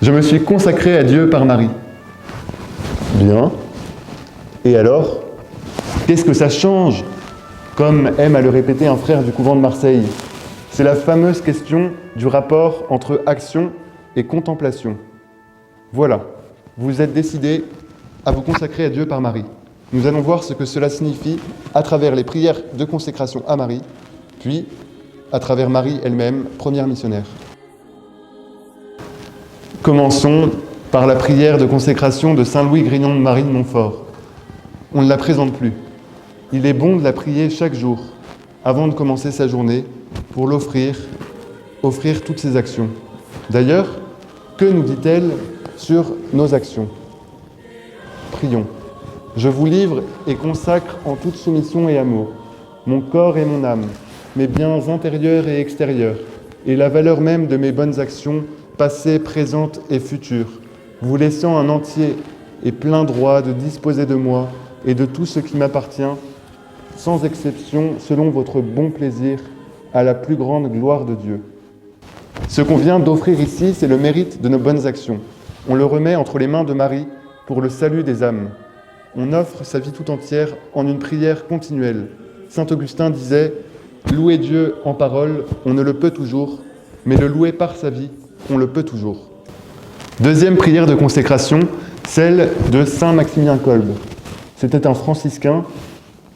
Je me suis consacré à Dieu par Marie. Bien. Et alors, qu'est-ce que ça change, comme aime à le répéter un frère du couvent de Marseille? C'est la fameuse question du rapport entre action et contemplation. Voilà, vous êtes décidé à vous consacrer à Dieu par Marie. Nous allons voir ce que cela signifie à travers les prières de consécration à Marie, puis à travers Marie elle-même, première missionnaire. Commençons par la prière de consécration de Saint Louis Grignon de Marie de Montfort. On ne la présente plus. Il est bon de la prier chaque jour, avant de commencer sa journée, pour offrir toutes ses actions. D'ailleurs, que nous dit-elle sur nos actions? Prions. Je vous livre et consacre en toute soumission et amour mon corps et mon âme, mes biens intérieurs et extérieurs, et la valeur même de mes bonnes actions, passées, présentes et futures, vous laissant un entier et plein droit de disposer de moi et de tout ce qui m'appartient, sans exception, selon votre bon plaisir, à la plus grande gloire de Dieu. Ce qu'on vient d'offrir ici, c'est le mérite de nos bonnes actions. On le remet entre les mains de Marie pour le salut des âmes. On offre sa vie tout entière en une prière continuelle. Saint Augustin disait « Louer Dieu en parole, on ne le peut toujours, mais le louer par sa vie, on le peut toujours. » Deuxième prière de consécration, celle de Saint Maximilien Kolbe. C'était un franciscain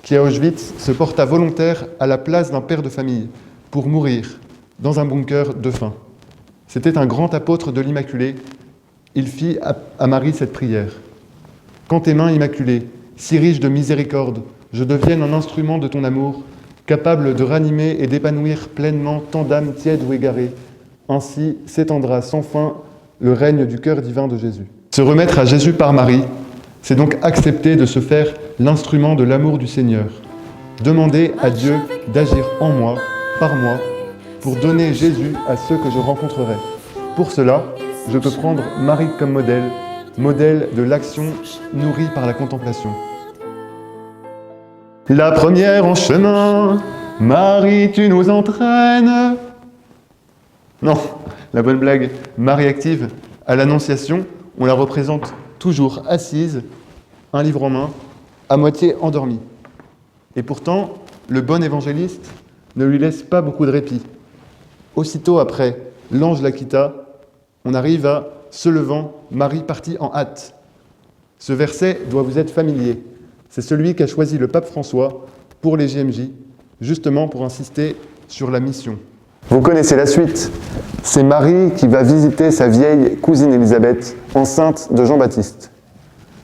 qui, à Auschwitz, se porta volontaire à la place d'un père de famille pour mourir dans un bunker de faim. C'était un grand apôtre de l'Immaculée. Il fit à Marie cette prière. « Quand tes mains immaculées, si riches de miséricorde, je devienne un instrument de ton amour, capable de ranimer et d'épanouir pleinement tant d'âmes tièdes ou égarées, ainsi s'étendra sans fin le règne du cœur divin de Jésus. » Se remettre à Jésus par Marie, c'est donc accepter de se faire l'instrument de l'amour du Seigneur. Demander à Dieu d'agir en moi, par moi, pour donner Jésus à ceux que je rencontrerai. Pour cela, je peux prendre Marie comme modèle, modèle de l'action nourrie par la contemplation. La première en chemin, Marie, tu nous entraînes. Non, la bonne blague, Marie active, à l'Annonciation, on la représente toujours assise, un livre en main, à moitié endormie. Et pourtant, le bon évangéliste ne lui laisse pas beaucoup de répit. Aussitôt après, l'ange la quitta, on arrive à « Se levant, Marie partit en hâte ». Ce verset doit vous être familier. C'est celui qu'a choisi le pape François pour les JMJ, justement pour insister sur la mission. Vous connaissez la suite. C'est Marie qui va visiter sa vieille cousine Élisabeth, enceinte de Jean-Baptiste.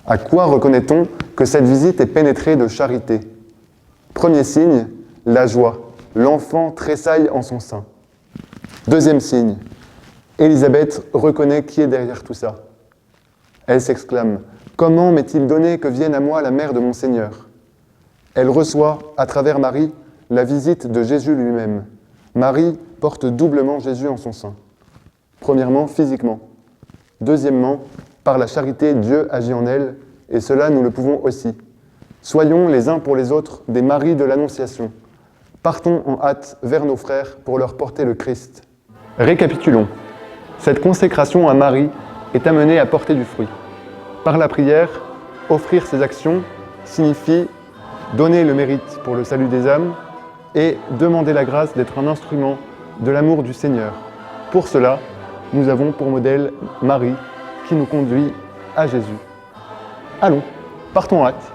À quoi reconnaît-on que cette visite est pénétrée de charité? Premier signe, la joie. L'enfant tressaille en son sein. Deuxième signe, Élisabeth reconnaît qui est derrière tout ça. Elle s'exclame « Comment m'est-il donné que vienne à moi la mère de mon Seigneur ?» Elle reçoit, à travers Marie, la visite de Jésus lui-même. Marie porte doublement Jésus en son sein. Premièrement, physiquement. Deuxièmement, par la charité, Dieu agit en elle, et cela nous le pouvons aussi. Soyons les uns pour les autres des maris de l'Annonciation. Partons en hâte vers nos frères pour leur porter le Christ. Récapitulons. Cette consécration à Marie est amenée à porter du fruit. Par la prière, offrir ses actions signifie donner le mérite pour le salut des âmes et demander la grâce d'être un instrument de l'amour du Seigneur. Pour cela, nous avons pour modèle Marie qui nous conduit à Jésus. Allons, partons en hâte.